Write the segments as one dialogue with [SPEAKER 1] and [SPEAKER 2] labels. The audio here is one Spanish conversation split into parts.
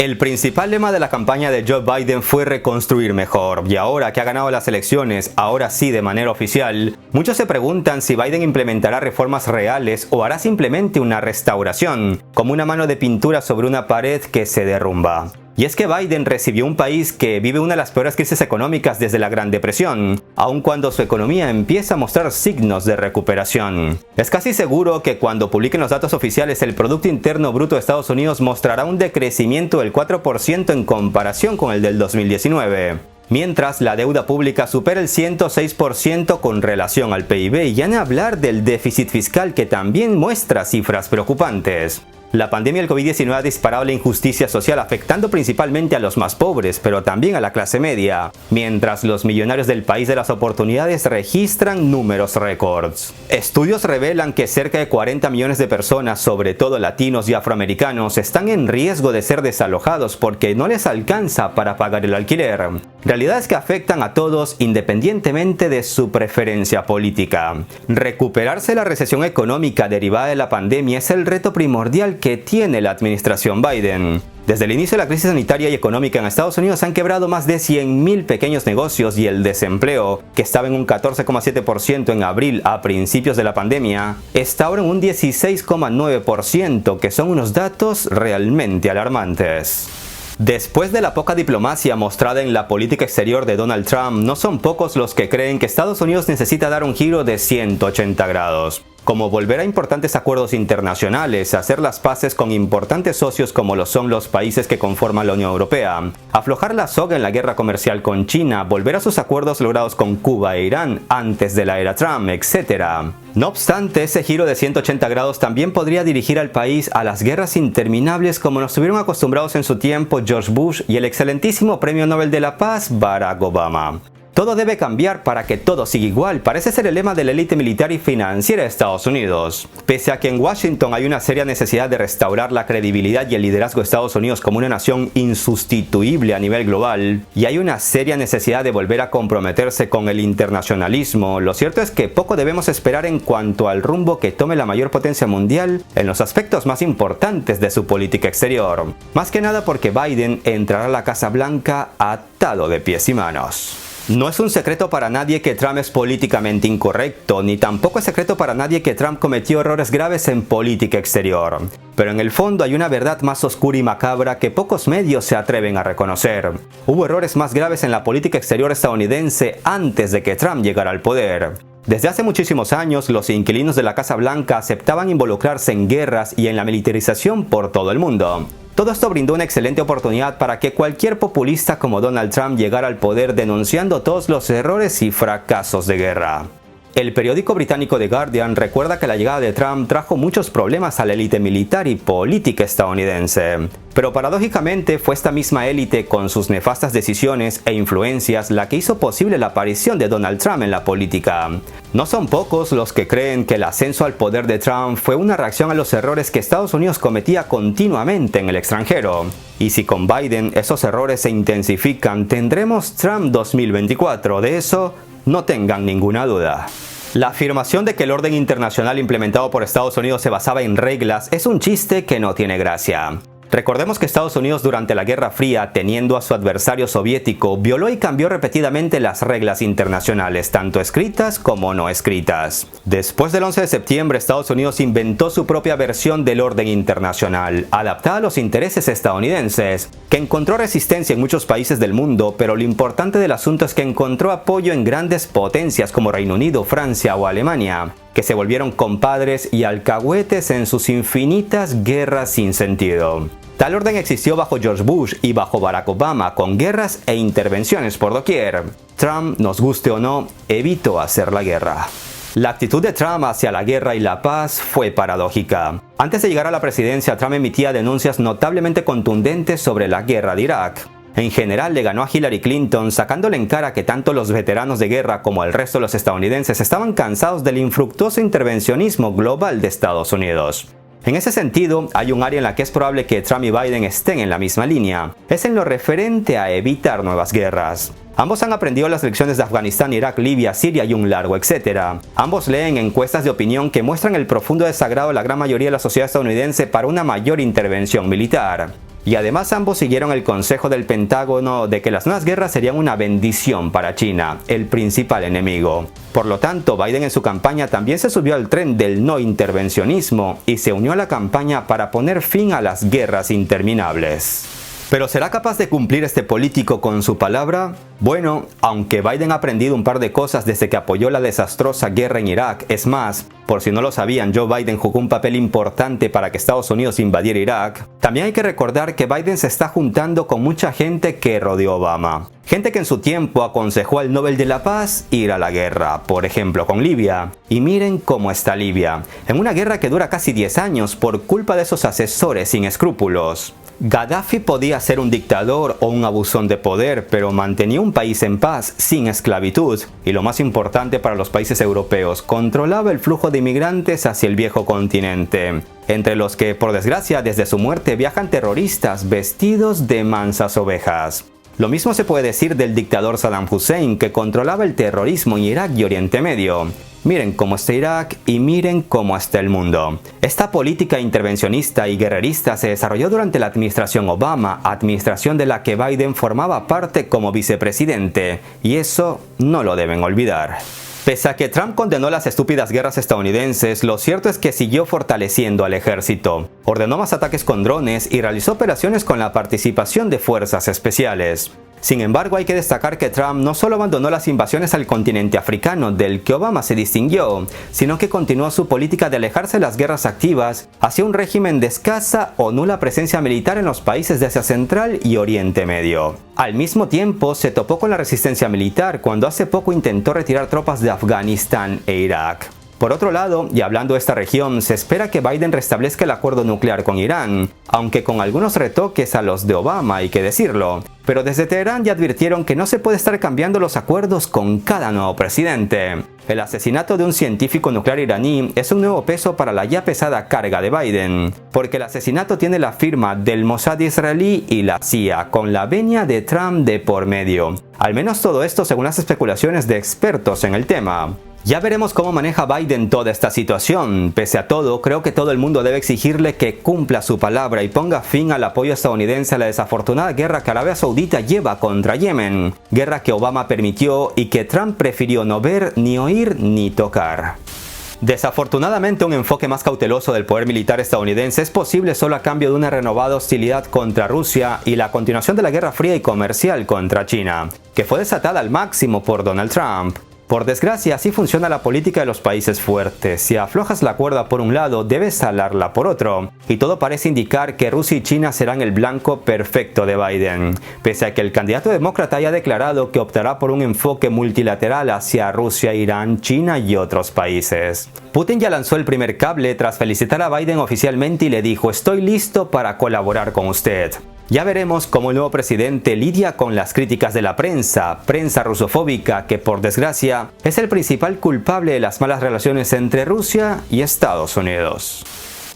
[SPEAKER 1] El principal lema de la campaña de Joe Biden fue reconstruir mejor, y ahora que ha ganado las elecciones, ahora sí de manera oficial, muchos se preguntan si Biden implementará reformas reales o hará simplemente una restauración, como una mano de pintura sobre una pared que se derrumba. Y es que Biden recibió un país que vive una de las peores crisis económicas desde la Gran Depresión, aun cuando su economía empieza a mostrar signos de recuperación. Es casi seguro que cuando publiquen los datos oficiales, el Producto Interno Bruto de Estados Unidos mostrará un decrecimiento del 4% en comparación con el del 2019. Mientras la deuda pública supera el 106% con relación al PIB, y ya ni hablar del déficit fiscal que también muestra cifras preocupantes. La pandemia del COVID-19 ha disparado la injusticia social, afectando principalmente a los más pobres, pero también a la clase media, mientras los millonarios del país de las oportunidades registran números récords. Estudios revelan que cerca de 40 millones de personas, sobre todo latinos y afroamericanos, están en riesgo de ser desalojados porque no les alcanza para pagar el alquiler. Realidades que afectan a todos independientemente de su preferencia política. Recuperarse de la recesión económica derivada de la pandemia es el reto primordial que tiene la administración Biden. Desde el inicio de la crisis sanitaria y económica en Estados Unidos han quebrado más de 100,000 pequeños negocios, y el desempleo, que estaba en un 14,7% en abril a principios de la pandemia, está ahora en un 16,9%, que son unos datos realmente alarmantes. Después de la poca diplomacia mostrada en la política exterior de Donald Trump, no son pocos los que creen que Estados Unidos necesita dar un giro de 180 grados. Como volver a importantes acuerdos internacionales, hacer las paces con importantes socios como lo son los países que conforman la Unión Europea, aflojar la soga en la guerra comercial con China, volver a sus acuerdos logrados con Cuba e Irán antes de la era Trump, etc. No obstante, ese giro de 180 grados también podría dirigir al país a las guerras interminables como nos tuvieron acostumbrados en su tiempo George Bush y el excelentísimo Premio Nobel de la Paz Barack Obama. Todo debe cambiar para que todo siga igual, parece ser el lema de la élite militar y financiera de Estados Unidos. Pese a que en Washington hay una seria necesidad de restaurar la credibilidad y el liderazgo de Estados Unidos como una nación insustituible a nivel global, y hay una seria necesidad de volver a comprometerse con el internacionalismo, lo cierto es que poco debemos esperar en cuanto al rumbo que tome la mayor potencia mundial en los aspectos más importantes de su política exterior. Más que nada porque Biden entrará a la Casa Blanca atado de pies y manos. No es un secreto para nadie que Trump es políticamente incorrecto, ni tampoco es secreto para nadie que Trump cometió errores graves en política exterior. Pero en el fondo hay una verdad más oscura y macabra que pocos medios se atreven a reconocer. Hubo errores más graves en la política exterior estadounidense antes de que Trump llegara al poder. Desde hace muchísimos años, los inquilinos de la Casa Blanca aceptaban involucrarse en guerras y en la militarización por todo el mundo. Todo esto brindó una excelente oportunidad para que cualquier populista como Donald Trump llegara al poder denunciando todos los errores y fracasos de guerra. El periódico británico The Guardian recuerda que la llegada de Trump trajo muchos problemas a la élite militar y política estadounidense. Pero paradójicamente fue esta misma élite con sus nefastas decisiones e influencias la que hizo posible la aparición de Donald Trump en la política. No son pocos los que creen que el ascenso al poder de Trump fue una reacción a los errores que Estados Unidos cometía continuamente en el extranjero. Y si con Biden esos errores se intensifican, tendremos Trump 2024, de eso no tengan ninguna duda. La afirmación de que el orden internacional implementado por Estados Unidos se basaba en reglas es un chiste que no tiene gracia. Recordemos que Estados Unidos durante la Guerra Fría, teniendo a su adversario soviético, violó y cambió repetidamente las reglas internacionales, tanto escritas como no escritas. Después del 11 de septiembre, Estados Unidos inventó su propia versión del orden internacional, adaptada a los intereses estadounidenses, que encontró resistencia en muchos países del mundo, pero lo importante del asunto es que encontró apoyo en grandes potencias como Reino Unido, Francia o Alemania, que se volvieron compadres y alcahuetes en sus infinitas guerras sin sentido. Tal orden existió bajo George Bush y bajo Barack Obama, con guerras e intervenciones por doquier. Trump, nos guste o no, evitó hacer la guerra. La actitud de Trump hacia la guerra y la paz fue paradójica. Antes de llegar a la presidencia, Trump emitía denuncias notablemente contundentes sobre la guerra de Irak. En general le ganó a Hillary Clinton, sacándole en cara que tanto los veteranos de guerra como el resto de los estadounidenses estaban cansados del infructuoso intervencionismo global de Estados Unidos. En ese sentido, hay un área en la que es probable que Trump y Biden estén en la misma línea. Es en lo referente a evitar nuevas guerras. Ambos han aprendido las lecciones de Afganistán, Irak, Libia, Siria y un largo etcétera. Ambos leen encuestas de opinión que muestran el profundo desagrado de la gran mayoría de la sociedad estadounidense para una mayor intervención militar. y además ambos siguieron el consejo del Pentágono de que las nuevas guerras serían una bendición para China, el principal enemigo. Por lo tanto, Biden en su campaña también se subió al tren del no intervencionismo y se unió a la campaña para poner fin a las guerras interminables. ¿Pero será capaz de cumplir este político con su palabra? Bueno, aunque Biden ha aprendido un par de cosas desde que apoyó la desastrosa guerra en Irak, es más, por si no lo sabían, Joe Biden jugó un papel importante para que Estados Unidos invadiera Irak, también hay que recordar que Biden se está juntando con mucha gente que rodeó a Obama. Gente que en su tiempo aconsejó al Nobel de la Paz ir a la guerra, por ejemplo con Libia. Y miren cómo está Libia, en una guerra que dura casi 10 años por culpa de esos asesores sin escrúpulos. Gaddafi podía ser un dictador o un abusón de poder, pero mantenía un país en paz, sin esclavitud. Y lo más importante para los países europeos, controlaba el flujo de inmigrantes hacia el viejo continente, entre los que, por desgracia, desde su muerte viajan terroristas vestidos de mansas ovejas. Lo mismo se puede decir del dictador Saddam Hussein, que controlaba el terrorismo en Irak y Oriente Medio. Miren cómo está Irak y miren cómo está el mundo. Esta política intervencionista y guerrerista se desarrolló durante la administración Obama, administración de la que Biden formaba parte como vicepresidente, y eso no lo deben olvidar. Pese a que Trump condenó las estúpidas guerras estadounidenses, lo cierto es que siguió fortaleciendo al ejército. Ordenó más ataques con drones y realizó operaciones con la participación de fuerzas especiales. Sin embargo, hay que destacar que Trump no solo abandonó las invasiones al continente africano, del que Obama se distinguió, sino que continuó su política de alejarse de las guerras activas hacia un régimen de escasa o nula presencia militar en los países de Asia Central y Oriente Medio. Al mismo tiempo, se topó con la resistencia militar cuando hace poco intentó retirar tropas de Afganistán e Irak. Por otro lado, y hablando de esta región, se espera que Biden restablezca el acuerdo nuclear con Irán, aunque con algunos retoques a los de Obama, hay que decirlo. Pero desde Teherán ya advirtieron que no se puede estar cambiando los acuerdos con cada nuevo presidente. El asesinato de un científico nuclear iraní es un nuevo peso para la ya pesada carga de Biden, porque el asesinato tiene la firma del Mossad israelí y la CIA, con la venia de Trump de por medio. Al menos todo esto según las especulaciones de expertos en el tema. Ya veremos cómo maneja Biden toda esta situación. Pese a todo, creo que todo el mundo debe exigirle que cumpla su palabra y ponga fin al apoyo estadounidense a la desafortunada guerra que Arabia Saudita lleva contra Yemen. Guerra que Obama permitió y que Trump prefirió no ver, ni oír, ni tocar. Desafortunadamente, un enfoque más cauteloso del poder militar estadounidense es posible solo a cambio de una renovada hostilidad contra Rusia y la continuación de la guerra fría y comercial contra China, que fue desatada al máximo por Donald Trump. Por desgracia, así funciona la política de los países fuertes. Si aflojas la cuerda por un lado, debes jalarla por otro. Y todo parece indicar que Rusia y China serán el blanco perfecto de Biden. Pese a que el candidato demócrata haya declarado que optará por un enfoque multilateral hacia Rusia, Irán, China y otros países. Putin ya lanzó el primer cable tras felicitar a Biden oficialmente y le dijo: "Estoy listo para colaborar con usted". Ya veremos cómo el nuevo presidente lidia con las críticas de la prensa rusofóbica que por desgracia es el principal culpable de las malas relaciones entre Rusia y Estados Unidos.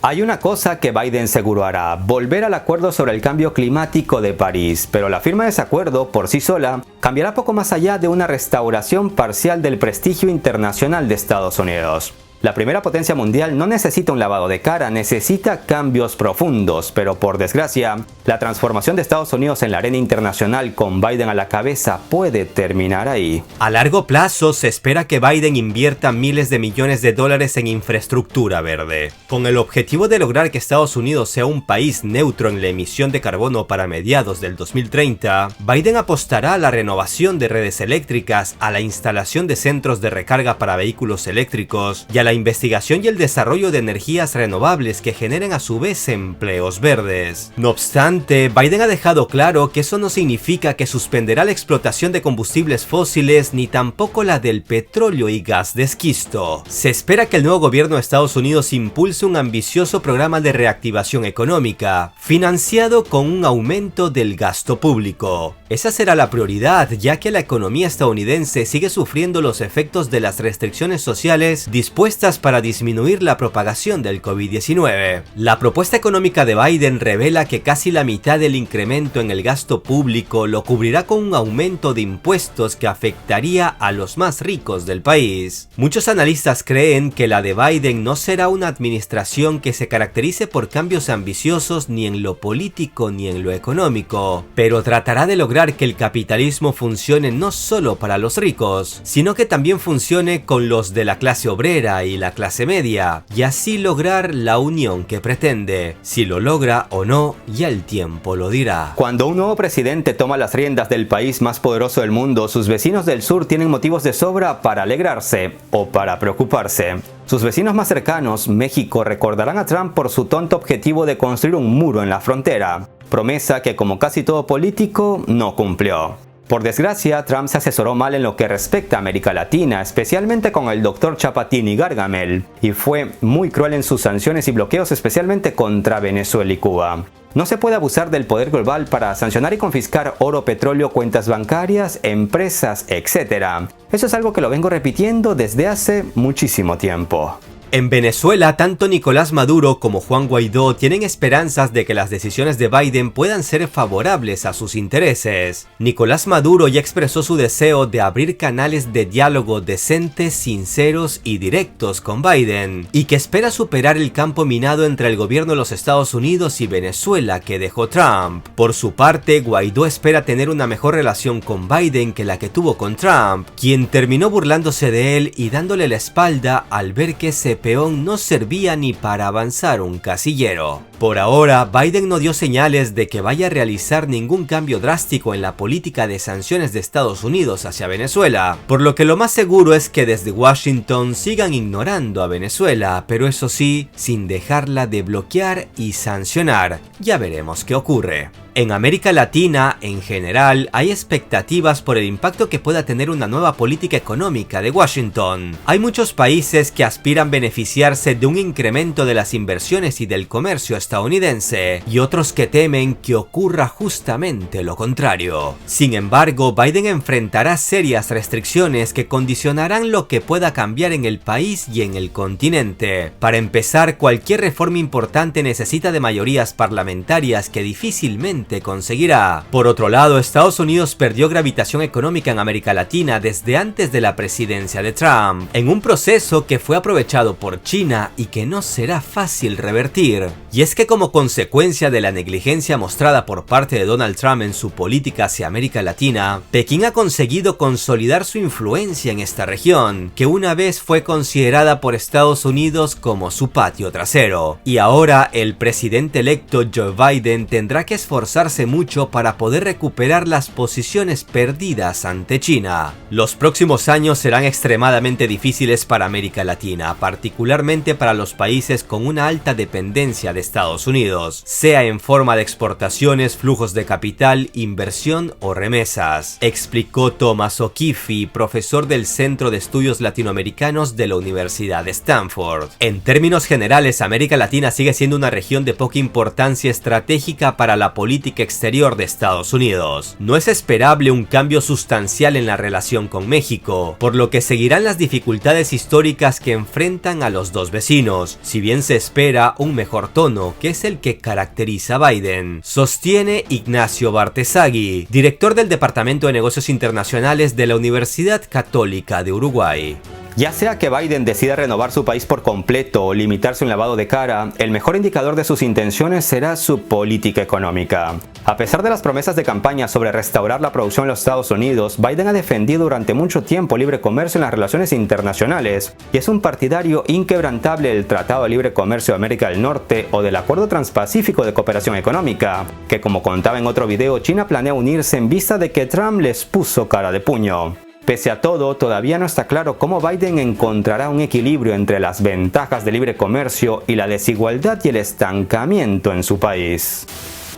[SPEAKER 1] Hay una cosa que Biden seguro hará: volver al acuerdo sobre el cambio climático de París, pero la firma de ese acuerdo por sí sola cambiará poco más allá de una restauración parcial del prestigio internacional de Estados Unidos. La primera potencia mundial no necesita un lavado de cara, necesita cambios profundos, pero por desgracia, la transformación de Estados Unidos en la arena internacional con Biden a la cabeza puede terminar ahí.
[SPEAKER 2] A largo plazo se espera que Biden invierta miles de millones de dólares en infraestructura verde, con el objetivo de lograr que Estados Unidos sea un país neutro en la emisión de carbono para mediados del 2030. Biden apostará a la renovación de redes eléctricas, a la instalación de centros de recarga para vehículos eléctricos y a la investigación y el desarrollo de energías renovables que generen a su vez empleos verdes. No obstante, Biden ha dejado claro que eso no significa que suspenderá la explotación de combustibles fósiles ni tampoco la del petróleo y gas de esquisto. Se espera que el nuevo gobierno de Estados Unidos impulse un ambicioso programa de reactivación económica, financiado con un aumento del gasto público. Esa será la prioridad, ya que la economía estadounidense sigue sufriendo los efectos de las restricciones sociales dispuestas propuestas para disminuir la propagación del COVID-19. La propuesta económica de Biden revela que casi la mitad del incremento en el gasto público lo cubrirá con un aumento de impuestos que afectaría a los más ricos del país. Muchos analistas creen que la de Biden no será una administración que se caracterice por cambios ambiciosos ni en lo político ni en lo económico, pero tratará de lograr que el capitalismo funcione no solo para los ricos, sino que también funcione con los de la clase obrera y la clase media, y así lograr la unión que pretende. Si lo logra o no, ya el tiempo lo dirá.
[SPEAKER 1] Cuando un nuevo presidente toma las riendas del país más poderoso del mundo, sus vecinos del sur tienen motivos de sobra para alegrarse o para preocuparse. Sus vecinos más cercanos, México, recordarán a Trump por su tonto objetivo de construir un muro en la frontera, promesa que, como casi todo político, no cumplió. Por desgracia, Trump se asesoró mal en lo que respecta a América Latina, especialmente con el Dr. Chapatín y Gargamel, y fue muy cruel en sus sanciones y bloqueos, especialmente contra Venezuela y Cuba. No se puede abusar del poder global para sancionar y confiscar oro, petróleo, cuentas bancarias, empresas, etc. Eso es algo que lo vengo repitiendo desde hace muchísimo tiempo.
[SPEAKER 2] En Venezuela, tanto Nicolás Maduro como Juan Guaidó tienen esperanzas de que las decisiones de Biden puedan ser favorables a sus intereses. Nicolás Maduro ya expresó su deseo de abrir canales de diálogo decentes, sinceros y directos con Biden, y que espera superar el campo minado entre el gobierno de los Estados Unidos y Venezuela que dejó Trump. Por su parte, Guaidó espera tener una mejor relación con Biden que la que tuvo con Trump, quien terminó burlándose de él y dándole la espalda al ver que ese peón no servía ni para avanzar un casillero. Por ahora, Biden no dio señales de que vaya a realizar ningún cambio drástico en la política de sanciones de Estados Unidos hacia Venezuela, por lo que lo más seguro es que desde Washington sigan ignorando a Venezuela, pero eso sí, sin dejarla de bloquear y sancionar. Ya veremos qué ocurre. En América Latina, en general, hay expectativas por el impacto que pueda tener una nueva política económica de Washington. Hay muchos países que aspiran beneficiarse de un incremento de las inversiones y del comercio estadounidense, y otros que temen que ocurra justamente lo contrario. Sin embargo, Biden enfrentará serias restricciones que condicionarán lo que pueda cambiar en el país y en el continente. Para empezar, cualquier reforma importante necesita de mayorías parlamentarias que difícilmente conseguirá. Por otro lado, Estados Unidos perdió gravitación económica en América Latina desde antes de la presidencia de Trump, en un proceso que fue aprovechado por China y que no será fácil revertir. Y es que como consecuencia de la negligencia mostrada por parte de Donald Trump en su política hacia América Latina, Pekín ha conseguido consolidar su influencia en esta región, que una vez fue considerada por Estados Unidos como su patio trasero. Y ahora el presidente electo Joe Biden tendrá que esforzarse mucho para poder recuperar las posiciones perdidas ante China. Los próximos años serán extremadamente difíciles para América Latina, particularmente para los países con una alta dependencia de Estados Unidos, sea en forma de exportaciones, flujos de capital, inversión o remesas, explicó Thomas O'Keefe, profesor del Centro de Estudios Latinoamericanos de la Universidad de Stanford. En términos generales, América Latina sigue siendo una región de poca importancia estratégica para la política exterior de Estados Unidos. No es esperable un cambio sustancial en la relación con México, por lo que seguirán las dificultades históricas que enfrentan a los dos vecinos, si bien se espera un mejor tono, que es el que caracteriza a Biden, sostiene Ignacio Bartesagui, director del Departamento de Negocios Internacionales de la Universidad Católica de Uruguay.
[SPEAKER 1] Ya sea que Biden decida renovar su país por completo o limitarse un lavado de cara, el mejor indicador de sus intenciones será su política económica. A pesar de las promesas de campaña sobre restaurar la producción en los Estados Unidos, Biden ha defendido durante mucho tiempo libre comercio en las relaciones internacionales y es un partidario inquebrantable del Tratado de Libre Comercio de América del Norte o del Acuerdo Transpacífico de Cooperación Económica, que como contaba en otro video, China planea unirse en vista de que Trump les puso cara de puño. Pese a todo, todavía no está claro cómo Biden encontrará un equilibrio entre las ventajas del libre comercio y la desigualdad y el estancamiento en su país.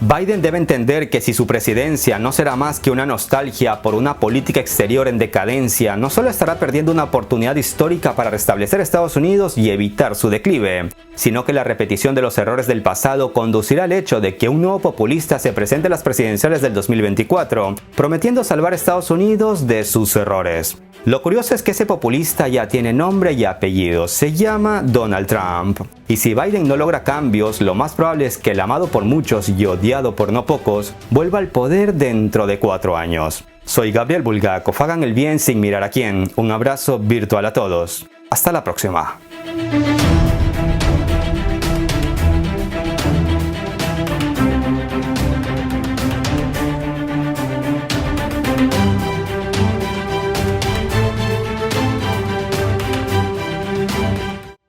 [SPEAKER 1] Biden debe entender que si su presidencia no será más que una nostalgia por una política exterior en decadencia, no solo estará perdiendo una oportunidad histórica para restablecer Estados Unidos y evitar su declive, sino que la repetición de los errores del pasado conducirá al hecho de que un nuevo populista se presente en las presidenciales del 2024, prometiendo salvar a Estados Unidos de sus errores. Lo curioso es que ese populista ya tiene nombre y apellido, se llama Donald Trump. Y si Biden no logra cambios, lo más probable es que el amado por muchos y odiado por no pocos vuelva al poder dentro de 4 años. Soy Gabriel Bulgakov, hagan el bien sin mirar a quién. Un abrazo virtual a todos. Hasta la próxima.